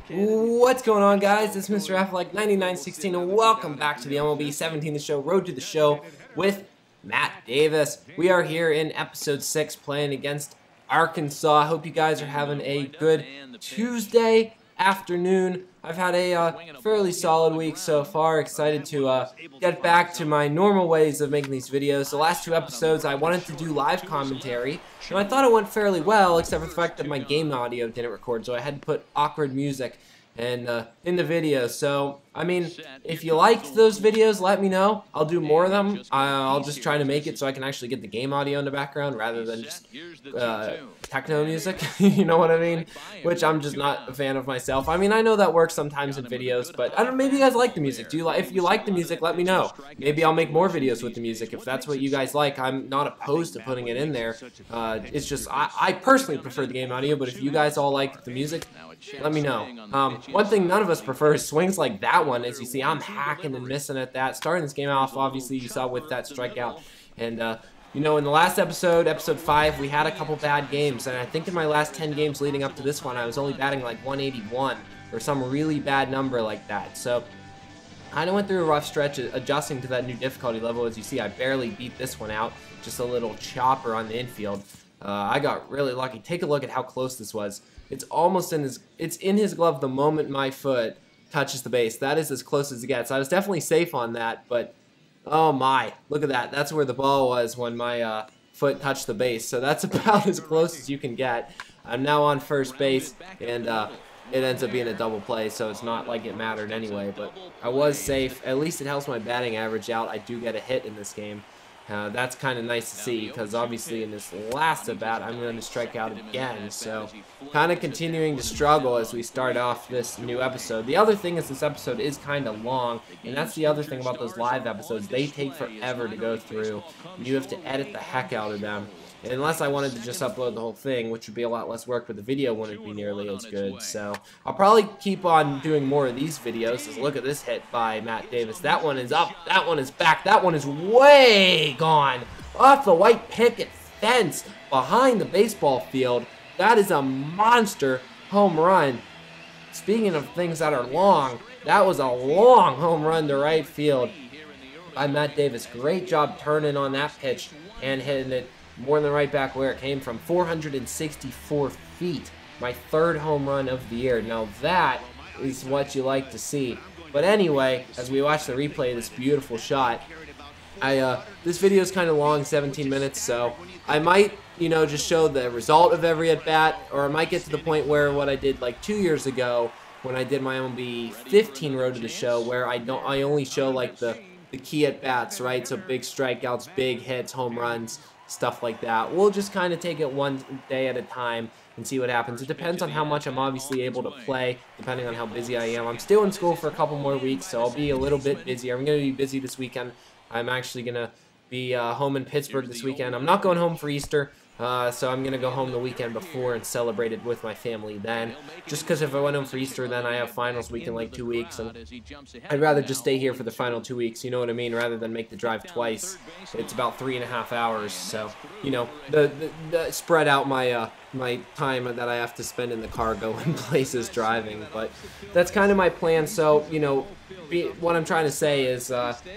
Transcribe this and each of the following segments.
What's going on, guys? It's Mr. Affleck 9916 and welcome back to the MLB 17 The Show, Road to the Show with Matt Davis. We are here in episode 6 playing against Arkansas. I hope you guys are having a good Tuesday afternoon. I've had a fairly solid week so far. Excited to get back to my normal ways of making these videos. The last 2 episodes I wanted to do live commentary, and I thought it went fairly well, except for the fact that my game audio didn't record, so I had to put awkward music and in the video. So I mean, if you liked those videos, let me know. I'll do more of them. I'll just try to make it so I can actually get the game audio in the background rather than just techno music. You know what I mean? Which I'm just not a fan of myself. I mean, I know that works sometimes in videos, but I don't. Maybe you guys like the music. If you like the music, let me know. Maybe I'll make more videos with the music if that's what you guys like. I'm not opposed to putting it in there. It's just I personally prefer the game audio, but if you guys all like the music, let me know. One thing none of us prefer is swings like that one. As you see, I'm hacking and missing at that. Starting this game off, obviously, you saw with that strikeout. And, you know, in the last episode, episode 5, we had a couple bad games. And I think in my last 10 games leading up to this one, I was only batting like 181 or some really bad number like that. So, kind of went through a rough stretch adjusting to that new difficulty level. As you see, I barely beat this one out. Just a little chopper on the infield. I got really lucky. Take a look at how close this was. It's almost in his glove the moment my foot touches the base. That is as close as it gets. I was definitely safe on that, but oh my, look at that. That's where the ball was when my foot touched the base. So that's about as close as you can get. I'm now on first base, and it ends up being a double play, so it's not like it mattered anyway, but I was safe. At least it helps my batting average out. I do get a hit in this game. That's kind of nice to see, because obviously in this last at-bat, I'm going to strike out again. So kind of continuing to struggle as we start off this new episode. The other thing is this episode is kind of long, and that's the other thing about those live episodes. They take forever to go through. You have to edit the heck out of them. And unless I wanted to just upload the whole thing, which would be a lot less work, but the video wouldn't be nearly as good. So I'll probably keep on doing more of these videos. Look at this hit by Matt Davis. That one is up. That one is back. That one is way gone. Off the white picket fence behind the baseball field. That is a monster home run. Speaking of things that are long, that was a long home run to right field by Matt Davis. Great job turning on that pitch and hitting it more than right back where it came from. 464 feet. My 3rd home run of the year. Now that is what you like to see. But anyway, as we watch the replay of this beautiful shot, this video is kind of long, 17 minutes, so I might, you know, just show the result of every at-bat, or I might get to the point where what I did like 2 years ago when I did my MLB 15 Road to the Show, where I only show like the key at-bats, right? So big strikeouts, big hits, home runs, stuff like that. We'll just kind of take it one day at a time and see what happens. It depends on how much I'm obviously able to play, depending on how busy I am. I'm still in school for a couple more weeks, so I'll be a little bit busier. I'm going to be busy this weekend. I'm actually going to be home in Pittsburgh this weekend. I'm not going home for Easter, so I'm going to go home the weekend before and celebrate it with my family then. Just because if I went home for Easter, then I have finals week in like 2 weeks, and I'd rather just stay here for the final 2 weeks, you know what I mean, rather than make the drive twice. It's about 3.5 hours, so, you know, the spread out my my time that I have to spend in the car going places driving. But that's kind of my plan. So, you know, what I'm trying to say is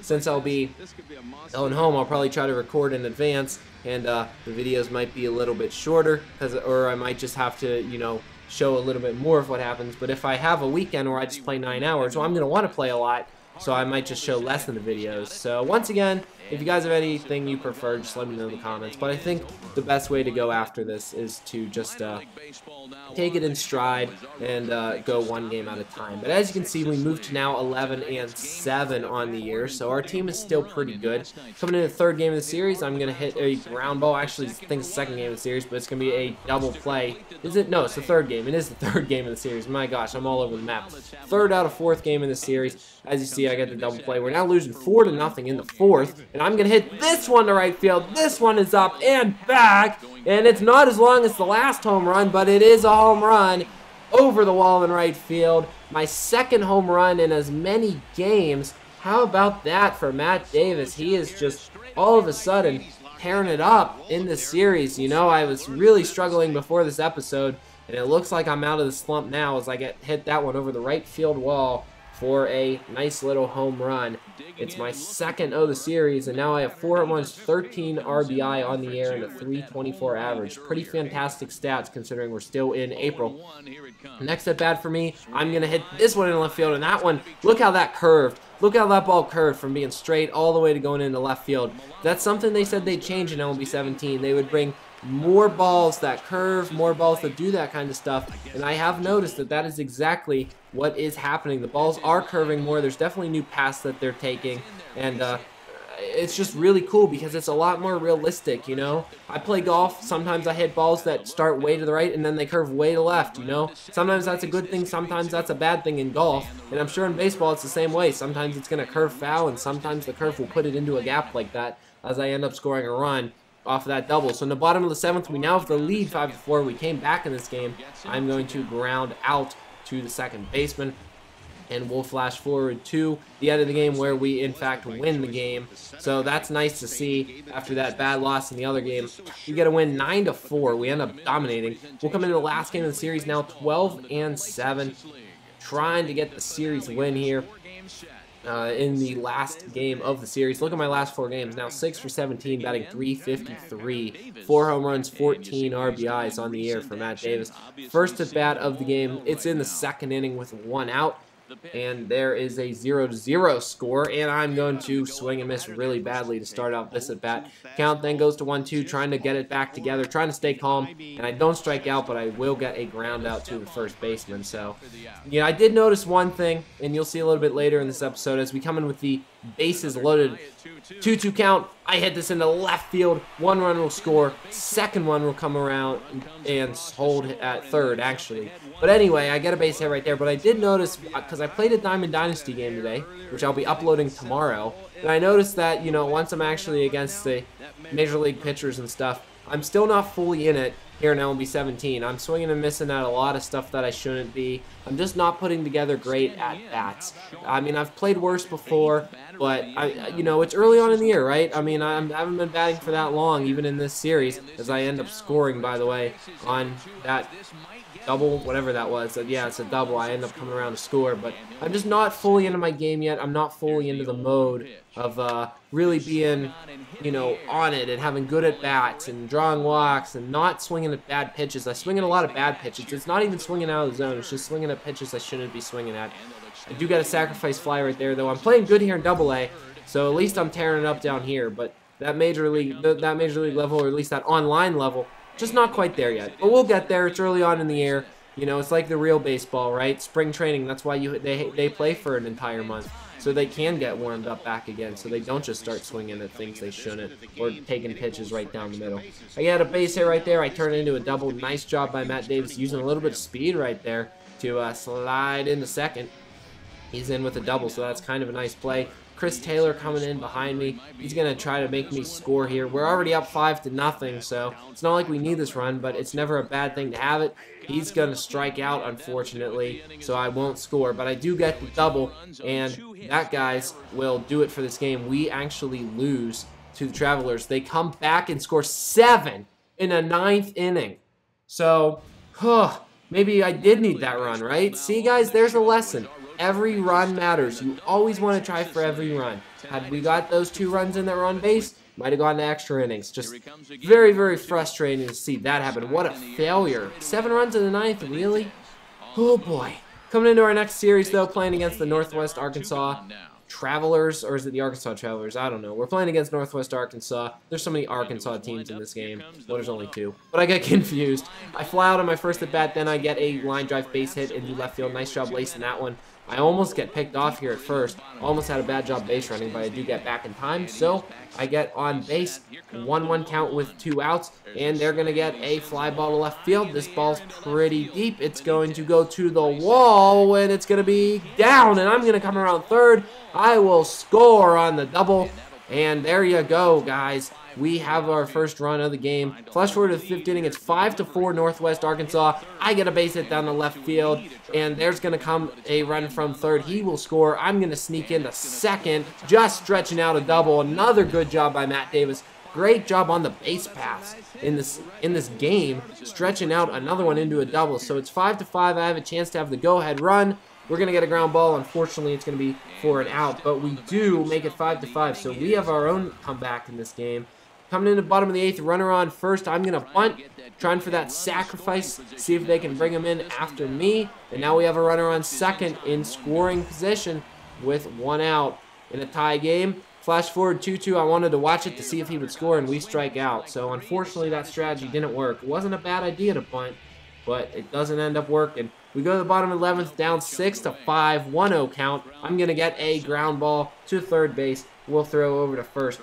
since I'll be going home, I'll probably try to record in advance, and the videos might be a little bit shorter, or I might just have to, you know, show a little bit more of what happens. But if I have a weekend where I just play 9 hours, well, I'm going to want to play a lot, so I might just show less in the videos. So once again, if you guys have anything you prefer, just let me know in the comments. But I think the best way to go after this is to just take it in stride and go one game at a time. But as you can see, we moved to now 11-7 on the year, so our team is still pretty good. Coming into the 3rd game of the series, I'm going to hit a ground ball. Actually, I think it's the 2nd game of the series, but it's going to be a double play. Is it? No, it's the 3rd game. It is the 3rd game of the series. My gosh, I'm all over the map. 3rd out of 4th game in the series. As you see, I got the double play. We're now losing 4-0 in the 4th, and I'm going to hit this one to right field. This one is up and back, and it's not as long as the last home run, but it is a home run over the wall in right field. My 2nd home run in as many games. How about that for Matt Davis? He is just all of a sudden tearing it up in this series. You know, I was really struggling before this episode And it looks like I'm out of the slump now as I hit that one over the right field wall for a nice little home run. It's my second of the series, and now I have 4 home runs, 13 RBI on the air, and a 324 average. Pretty fantastic stats considering we're still in April. Next at bat for me, I'm going to hit this one in left field, and that one, look how that curved. Look how that ball curved from being straight all the way to going into left field. That's something they said they'd change in MLB 17. They would bring more balls that curve, more balls that do that kind of stuff, and I have noticed that that is exactly what is happening. The balls are curving more. There's definitely new paths that they're taking, and it's just really cool because it's a lot more realistic, you know? I play golf. Sometimes I hit balls that start way to the right and then they curve way to left, you know? Sometimes that's a good thing, sometimes that's a bad thing in golf, and I'm sure in baseball it's the same way. Sometimes it's going to curve foul, and sometimes the curve will put it into a gap like that as I end up scoring a run off of that double. So in the bottom of the 7th, we now have the lead 5-4. We came back in this game. I'm going to ground out to the second baseman, and we'll flash forward to the end of the game where we in fact win the game. So that's nice to see after that bad loss in the other game. We get a win 9-4. We end up dominating. We'll come into the last game of the series now 12-7, trying to get the series win here. In the last game of the series. Look at my last 4 games. Now 6 for 17, batting .353. 4 home runs, 14 RBIs on the year for Matt Davis. First at bat of the game. It's in the 2nd inning with 1 out. And there is a 0-0 score, and I'm going to swing and miss really badly to start out this at bat. Count then goes to 1-2, trying to get it back together, trying to stay calm, and I don't strike out, but I will get a ground out to the first baseman. So, yeah, I did notice one thing, and you'll see a little bit later in this episode as we come in with the bases loaded. 2-2 count. I hit this into left field. 1 run will score. 2nd one will come around and hold at 3rd, actually. But anyway, I get a base hit right there. But I did notice, because I played a Diamond Dynasty game today, which I'll be uploading tomorrow, and I noticed that, you know, once I'm actually against the Major League pitchers and stuff, I'm still not fully in it here in MLB 17. I'm swinging and missing at a lot of stuff that I shouldn't be. I'm just not putting together great at-bats. I mean, I've played worse before, but, you know, it's early on in the year, right? I mean, I haven't been batting for that long, even in this series, as I end up scoring, by the way, on that double, whatever that was. Yeah, it's a double. I end up coming around to score, but I'm just not fully into my game yet. I'm not fully into the mode of really being, you know, on it and having good at-bats and drawing walks and not swinging at bad pitches. I swing at a lot of bad pitches. It's not even swinging out of the zone. It's just swinging at pitches I shouldn't be swinging at. I do get a sacrifice fly right there, though. I'm playing good here in Double-A, so at least I'm tearing it up down here. But that major league level, or at least that online level, just not quite there yet. But we'll get there. It's early on in the year. You know, it's like the real baseball, right? Spring training. That's why they play for an entire month, so they can get warmed up back again, so they don't just start swinging at things they shouldn't, or taking pitches right down the middle. I got a base hit right there. I turn it into a double. Nice job by Matt Davis, using a little bit of speed right there to slide into second. He's in with a double, so that's kind of a nice play. Chris Taylor coming in behind me. He's going to try to make me score here. We're already up 5-0, so it's not like we need this run, but it's never a bad thing to have it. He's going to strike out, unfortunately, so I won't score. But I do get the double, and that, guys, will do it for this game. We actually lose to the Travelers. They come back and score 7 in a 9th inning. So, maybe I did need that run, right? See, guys, there's a lesson. Every run matters. You always want to try for every run. Had we got those 2 runs in that were on base, might have gone to extra innings. Just very, very frustrating to see that happen. What a failure. 7 runs in the 9th, really? Oh, boy. Coming into our next series, though, playing against the Northwest Arkansas Travelers, or is it the Arkansas Travelers? I don't know. We're playing against Northwest Arkansas. There's so many Arkansas teams in this game. Well, there's only 2. But I get confused. I fly out on my first at-bat, then I get a line drive base hit into left field. Nice job lacing that one. I almost get picked off here at first. Almost had a bad job base running, but I do get back in time. So I get on base. 1-1 count with 2 outs. And they're going to get a fly ball to left field. This ball's pretty deep. It's going to go to the wall, and it's going to be down. And I'm going to come around third. I will score on the double. And there you go, guys. We have our first run of the game. Flash forward to the 5th inning. It's 5-4 Northwest Arkansas. I get a base hit down the left field, and there's going to come a run from third. He will score. I'm going to sneak into second, just stretching out a double. Another good job by Matt Davis. great job on the base paths in this game, stretching out another one into a double. So it's 5-5. I have a chance to have the go-ahead run. We're going to get a ground ball. Unfortunately, it's going to be for an out, but we do make it 5-5. So we have our own comeback in this game. Coming in the bottom of the 8th, runner on first. I'm going to bunt, trying for that sacrifice, see if they can bring him in after me. And now we have a runner on second in scoring position with one out in a tie game. Flash forward 2-2. I wanted to watch it to see if he would score, and we strike out. So unfortunately, that strategy didn't work. It wasn't a bad idea to bunt, but it doesn't end up working. We go to the bottom 11th, down 6-5, 1-0 count. I'm going to get a ground ball to third base. We'll throw over to first.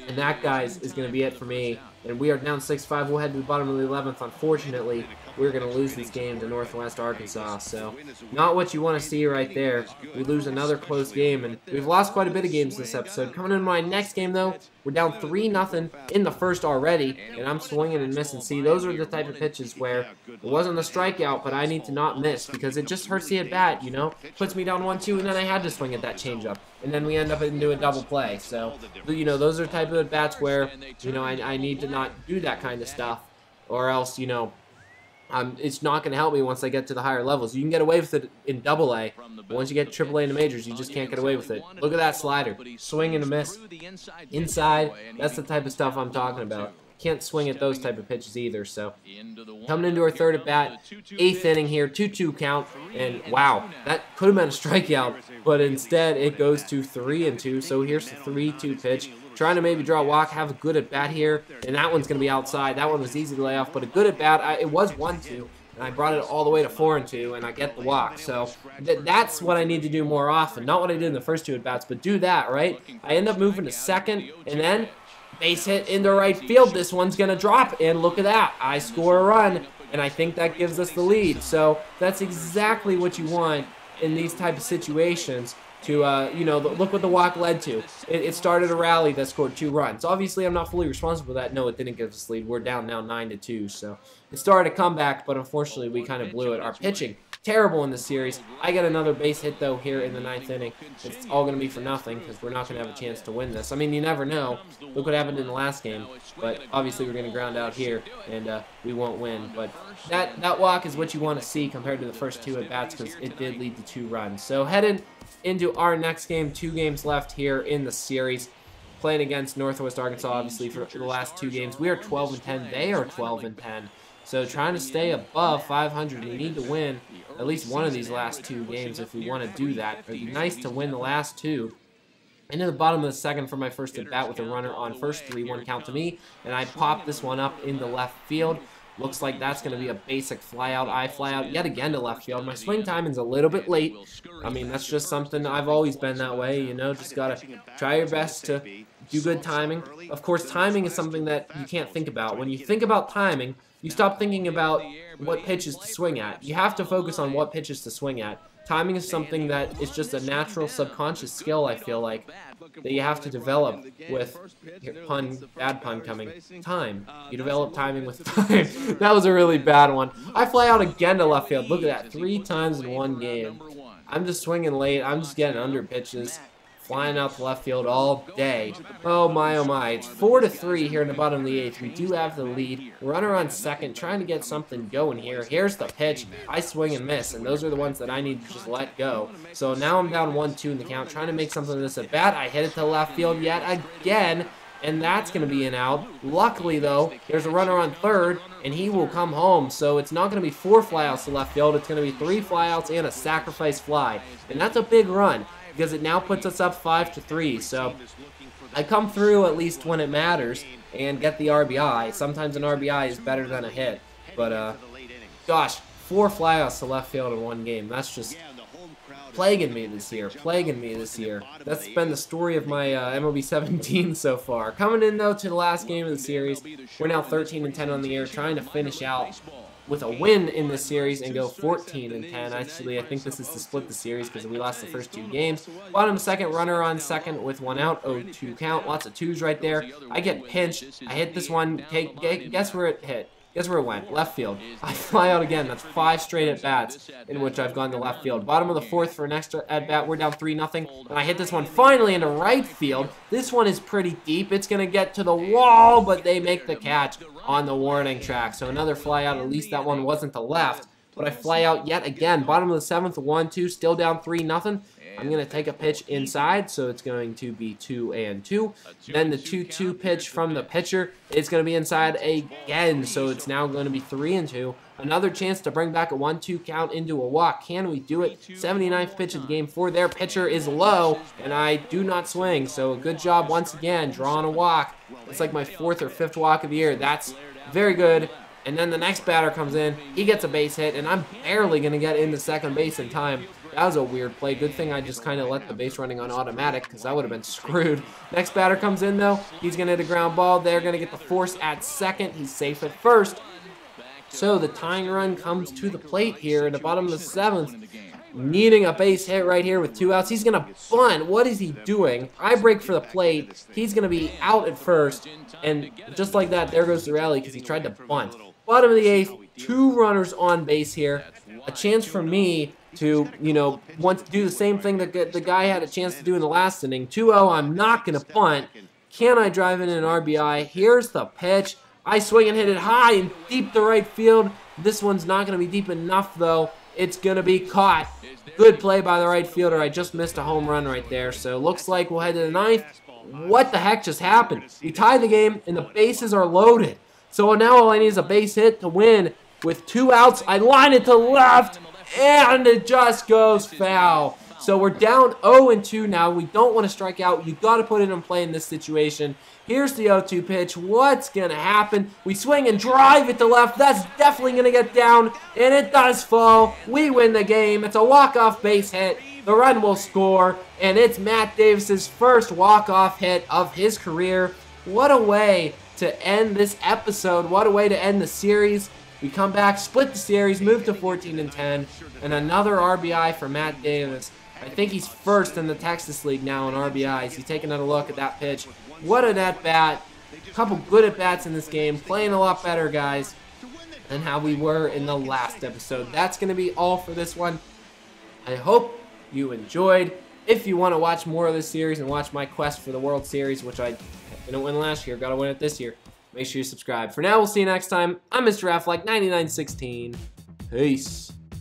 And that, guys, is going to be it for me. And we are down 6-5. We'll head to the bottom of the 11th. Unfortunately, we're going to lose this game to Northwest Arkansas. So, not what you want to see right there. We lose another close game. And we've lost quite a bit of games this episode. Coming into my next game, though, we're down 3-0 in the first already. And I'm swinging and missing. See, those are the type of pitches where it wasn't a strikeout, but I need to not miss. Because it just hurts the at-bat, you know. Puts me down 1-2, and then I had to swing at that changeup. And then we end up into a double play. So, you know, those are type of at-bats where, you know, I need to not do that kind of stuff. Or else, you know, it's not going to help me once I get to the higher levels. You can get away with it in AA, but once you get AAA and the majors, you just can't get away with it. Look at that slider. Swing and a miss. Inside, that's the type of stuff I'm talking about. Can't swing at those type of pitches either. So, coming into our third at bat, 8th inning here, 2-2 count, and wow, that could have been a strikeout, but instead it goes to 3-2. So here's the 3-2 pitch. Trying to maybe draw a walk, have a good at bat here, and that one's going to be outside. That one was easy to lay off, but a good at bat. It was 1-2. And I brought it all the way to 4-2, and I get the walk. So that's what I need to do more often. Not what I did in the first 2 at bats, but do that, right? I end up moving to second, and then base hit into right field. This one's going to drop, and look at that. I score a run, and I think that gives us the lead. So that's exactly what you want in these type of situations. To, you know, look what the walk led to. It started a rally that scored 2 runs. Obviously, I'm not fully responsible for that. No, it didn't give us the lead. We're down now 9-2. So it started a comeback, but unfortunately, we kind of blew it. Our pitching, terrible in this series. I get another base hit, though, here in the 9th inning. It's all going to be for nothing because we're not going to have a chance to win this. I mean, you never know. Look what happened in the last game. But obviously, we're going to ground out here, and we won't win. But that walk is what you want to see compared to the first 2 at-bats because it did lead to 2 runs. So headed into our next game, 2 games left here in the series, playing against Northwest Arkansas, obviously, for the last 2 games. We are 12-10. They are 12-10. So trying to stay above 500, we need to win at least one of these last 2 games if we want to do that. It'd be nice to win the last 2. Into the bottom of the 2nd for my first at bat with a runner on first, 3-1 count to me, and I pop this one up in the left field. Looks like that's going to be a basic flyout. I fly out yet again to left field. My swing timing's a little bit late. I mean, that's just something I've always been that way, you know. Just got to try your best to do good timing. Of course, timing is something that you can't think about. When you think about timing, you stop thinking about what pitches to swing at. You have to focus on what pitches to swing at. Timing is something that is just a natural subconscious skill, I feel like, that you have to develop with, here, bad pun coming, time. You develop timing with time. That was a really bad one. I fly out again to left field. Look at that, 3 times in one game. I'm just swinging late. I'm just getting under pitches. Flying out to left field all day. Oh my, oh my. It's 4-3 here in the bottom of the 8th. We do have the lead. Runner on second, trying to get something going here. Here's the pitch. I swing and miss, and those are the ones that I need to just let go. So now I'm down 1-2 in the count, trying to make something of this at bat. I hit it to left field yet again, and that's going to be an out. Luckily, though, there's a runner on third, and he will come home. So it's not going to be 4 flyouts to left field. It's going to be 3 flyouts and a sacrifice fly, and that's a big run, because it now puts us up 5-3. So I come through at least when it matters and get the RBI. Sometimes an RBI is better than a hit. But, gosh, 4 flyouts to left field in one game. That's just plaguing me this year. Plaguing me this year. That's been the story of my MLB 17 so far. Coming in, though, to the last game of the series. We're now 13-10 on the year, trying to finish out with a win in this series and go 14-10. Actually, I think this is to split the series because we lost the first 2 games. Bottom second, runner on second with 1 out, 0-2 count. Lots of 2s right there. I get pinched. I hit this one. Guess where it hit? Guess where it went? Left field. I fly out again. That's 5 straight at-bats in which I've gone to left field. Bottom of the 4th for an extra at-bat. We're down 3-0. And I hit this one finally into right field. This one is pretty deep. It's going to get to the wall, but they make the catch on the warning track. So another fly out. At least that one wasn't to left. But I fly out yet again. Bottom of the 7th, 1-2. Still down 3-0. I'm going to take a pitch inside, so it's going to be 2-2. Then the 2-2 pitch from the pitcher is going to be inside again, so it's now going to be 3-2. Another chance to bring back a 1-2 count into a walk. Can we do it? 79th pitch of the game for their pitcher is low, and I do not swing, so a good job once again drawing a walk. It's like my 4th or 5th walk of the year. That's very good. And then the next batter comes in. He gets a base hit, and I'm barely going to get into second base in time. That was a weird play. Good thing I just kind of let the base running on automatic because I would have been screwed. Next batter comes in, though. He's going to hit a ground ball. They're going to get the force at second. He's safe at first. So the tying run comes to the plate here in the bottom of the 7th. Needing a base hit right here with 2 outs. He's going to bunt. What is he doing? I break for the plate. He's going to be out at first. And just like that, there goes the rally because he tried to bunt. Bottom of the 8th, 2 runners on base here. A chance for me to, want to do the same thing that the guy had a chance to do in the last inning. 2-0, I'm not going to punt. Can I drive in an RBI? Here's the pitch. I swing and hit it high and deep to right field. This one's not going to be deep enough, though. It's going to be caught. Good play by the right fielder. I just missed a home run right there. So looks like we'll head to the 9th. What the heck just happened? We tied the game, and the bases are loaded. So now all I need is a base hit to win. With 2 outs, I line it to left, and it just goes foul. So we're down 0-2 now. We don't want to strike out. You got to put it in play in this situation. Here's the 0-2 pitch. What's going to happen? We swing and drive it to left. That's definitely going to get down, and it does fall. We win the game. It's a walk-off base hit. The run will score, and it's Matt Davis's first walk-off hit of his career. What a way to end this episode. What a way to end the series. We come back, split the series, move to 14-10, and another RBI for Matt Davis. I think he's first in the Texas League now in RBIs. He's taking another look at that pitch. What an at-bat. A couple good at-bats in this game. Playing a lot better, guys, than how we were in the last episode. That's going to be all for this one. I hope you enjoyed. If you want to watch more of this series and watch my quest for the World Series, which I didn't win last year, got to win it this year, make sure you subscribe. For now, we'll see you next time. I'm Mr. Affleck, 9916. Peace.